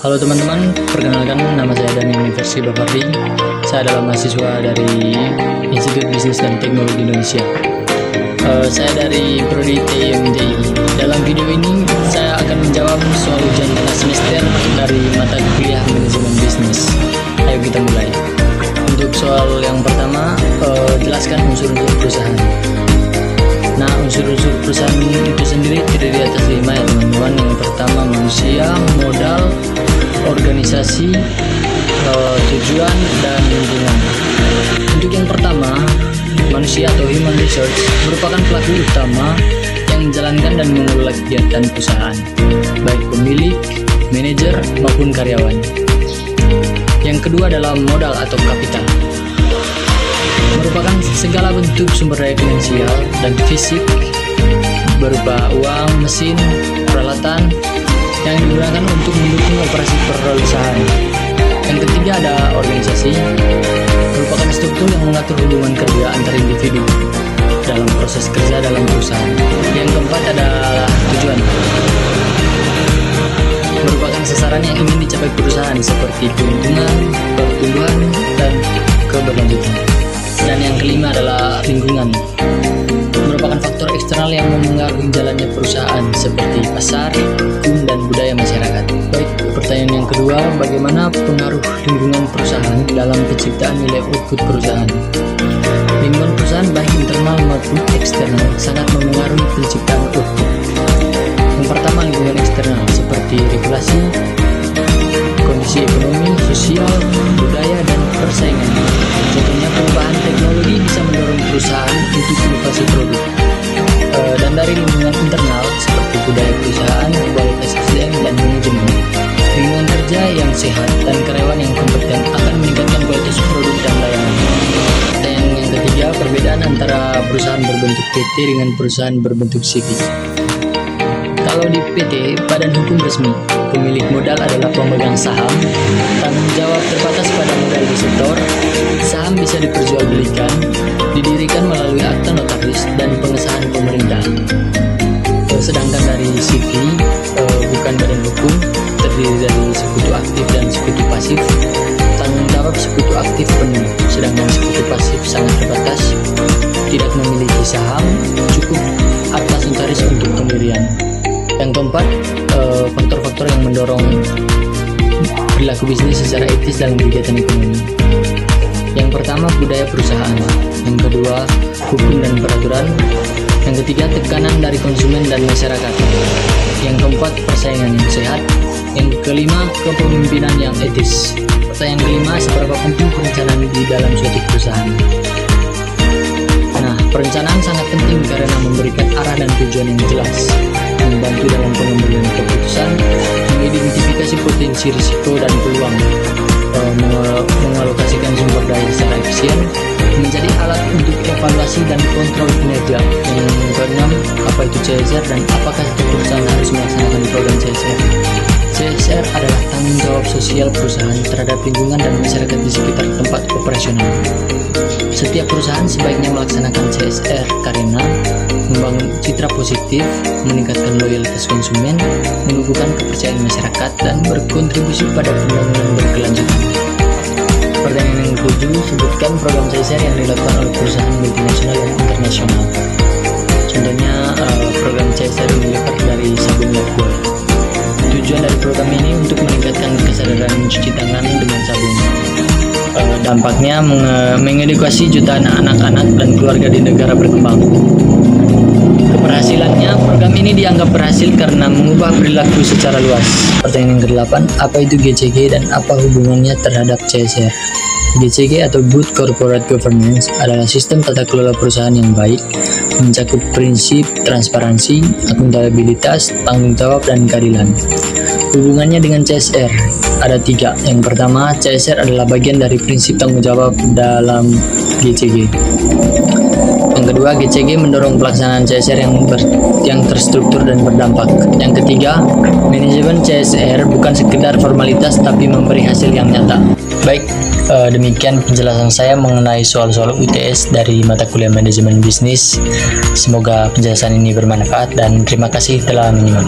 Halo teman-teman, perkenalkan nama saya Daniel Universi Bapardi. Saya adalah mahasiswa dari Institut Bisnis dan Teknologi Indonesia. Saya dari Prodi TIMDI. Dalam video ini saya akan menjawab soal ujian tengah semester dari mata kuliah manajemen bisnis. Ayo kita mulai. Untuk soal yang pertama, jelaskan unsur-unsur perusahaan. Nah, unsur-unsur perusahaan itu sendiri terdiri atas 5 ya teman-teman. Yang pertama manusia, modal, organisasi, tujuan, dan lingkungan. Untuk yang pertama, manusia atau human resource merupakan pelaku utama yang menjalankan dan mengelola kegiatan perusahaan, baik pemilik, manajer, maupun karyawan. Yang kedua adalah modal atau kapital, merupakan segala bentuk sumber daya finansial dan fisik berupa uang, mesin, peralatan yang digunakan untuk mendukung operasi perusahaan. Yang ketiga ada organisasi, merupakan struktur yang mengatur hubungan kerja antar individu dalam proses kerja dalam perusahaan. Yang keempat adalah tujuan, merupakan sasaran yang ingin dicapai perusahaan seperti keuntungan, pertumbuhan, dan keberlanjutan. Dan yang kelima adalah lingkungan, merupakan faktor eksternal yang mempengaruhi jalannya perusahaan seperti pasar, hukum, dan budaya masyarakat. Baik, pertanyaan yang kedua, bagaimana pengaruh lingkungan perusahaan dalam penciptaan nilai output perusahaan? Lingkungan perusahaan baik internal maupun eksternal sangat mempengaruhi penciptaan output. Yang pertama, lingkungan eksternal seperti regulasi, kondisi ekonomi, sosial, budaya, dan persaingan. Contohnya perubahan teknologi bisa mendorong perusahaan untuk inovasi produk. Dan dari lingkungan internal seperti budaya perusahaan, kualitas SDM, dan manajemen. Lingkungan kerja yang sehat dan karyawan yang kompeten akan meningkatkan kualitas produk dan layanan. Dan yang ketiga, perbedaan antara perusahaan berbentuk PT dengan perusahaan berbentuk CV. Kalau di PT, badan hukum resmi, pemilik modal adalah pemegang saham, tanggung jawab terbatas pada modal depositor, saham bisa diperjualbelikan, didirikan melalui akta notaris dan pengesahan pemerintah. Sedangkan dari CV, bukan badan hukum, terdiri dari sekutu aktif dan sekutu pasif. Tanggung jawab sekutu aktif penuh, sedangkan sekutu pasif sangat terbatas, tidak memiliki saham, cukup akta notaris untuk pendirian. Yang keempat, faktor-faktor yang mendorong perilaku bisnis secara etis dalam kegiatan ekonomi. Yang pertama, budaya perusahaan. Yang kedua, hukum dan peraturan. Yang ketiga, tekanan dari konsumen dan masyarakat. Yang keempat, persaingan yang sehat. Yang kelima, kepemimpinan yang etis. Pertanyaan kelima, seberapa penting perencanaan di dalam suatu perusahaan? Nah, perencanaan sangat penting karena memberikan arah dan tujuan yang jelas, membantu dalam pengambilan keputusan, mengidentifikasi potensi risiko dan peluang, mengalokasikan sumber daya secara efisien, menjadi alat untuk evaluasi dan kontrol kinerja. Yang keenam, apa itu CSR dan apakah setiap perusahaan harus melaksanakan program CSR? CSR adalah tanggung jawab sosial perusahaan terhadap lingkungan dan masyarakat di sekitar tempat operasional. Setiap perusahaan sebaiknya melaksanakan CSR karena membangun citra positif, meningkatkan loyalitas konsumen, menumbuhkan kepercayaan masyarakat, dan berkontribusi pada pembangunan berkelanjutan. Pertanyaan yang ketujuh, sebutkan program CSR yang dilakukan oleh perusahaan multinasional dan internasional. Contohnya program CSR Unilever dari sabun Lifebuoy. Tujuan dari program ini untuk meningkatkan kesadaran mencuci tangan dengan sabun. Dampaknya mengedukasi jutaan anak-anak dan keluarga di negara berkembang. Keberhasilannya, program ini dianggap berhasil karena mengubah perilaku secara luas. Pertanyaan yang ke-8, apa itu GCG dan apa hubungannya terhadap CSR? GCG atau Good Corporate Governance adalah sistem tata kelola perusahaan yang baik, mencakup prinsip transparansi, akuntabilitas, tanggung jawab, dan keadilan. Hubungannya dengan CSR ada 3. Yang pertama, CSR adalah bagian dari prinsip tanggung jawab dalam GCG. Yang kedua, GCG mendorong pelaksanaan CSR yang terstruktur dan berdampak. Yang ketiga, manajemen CSR bukan sekedar formalitas tapi memberi hasil yang nyata. Baik, demikian penjelasan saya mengenai soal-soal UTS dari mata kuliah manajemen bisnis. Semoga penjelasan ini bermanfaat dan terima kasih telah menyimak.